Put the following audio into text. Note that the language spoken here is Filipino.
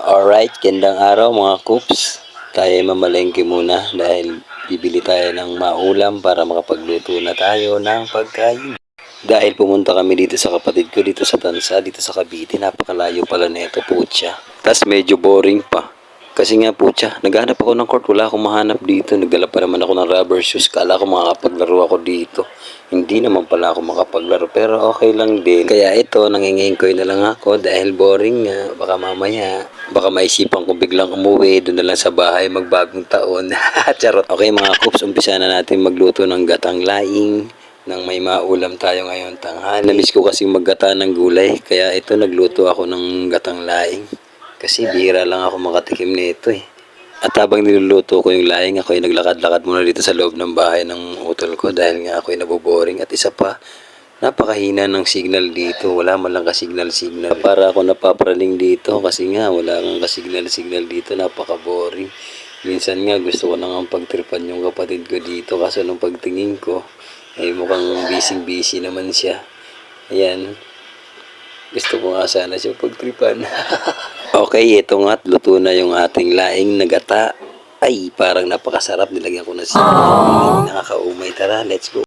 Alright, gandang araw mga Coops. Tayo ay mamalengke muna dahil bibili tayo ng maulam para makapagluto na tayo ng pagkain. Dahil pumunta kami dito sa kapatid ko dito sa Tansa, dito sa Cavite, napakalayo pala nito, putya. Tas medyo boring pa. Kasi nga putya, naghanap ako ng court, wala akong mahanap dito. Nagdala pa naman ako ng rubber shoes, kala ko makakapaglaro ako dito. Hindi naman pala ako makapaglaro, pero okay lang din. Kaya ito, nangingingkoy na lang ako dahil boring nga. Baka mamaya, baka maisipan ko biglang umuwi, doon na lang sa bahay magbagong taon. Charot. Okay mga Coops, umpisa na natin magluto ng gatang laing nang may maulam tayo ngayon tanghali. Namiss ko kasi maggata ng gulay, kaya ito nagluto ako ng gatang laing. Kasi bihira lang ako makatikim nito eh. At habang niluluto ko yung laing, ako ay naglakad-lakad muna dito sa loob ng bahay ng utol ko dahil nga ako ay naboboring. At isa pa, napakahina ng signal dito. Wala man lang ka-signal-signal. Para ako napapraning dito kasi nga wala kang ka-signal-signal dito. Napaka-boring. Minsan nga gusto ko nang pagtripan yung kapatid ko dito kaso nung pagtingin ko ay mukhang busy-busy naman siya. Ayan. Gusto ko nga sana siya pagtripan. Okay, ito nga, luto na yung ating laing na gata. Ay, parang napakasarap. Nilagyan ko na siya. Nakakaumay. Tara, let's go.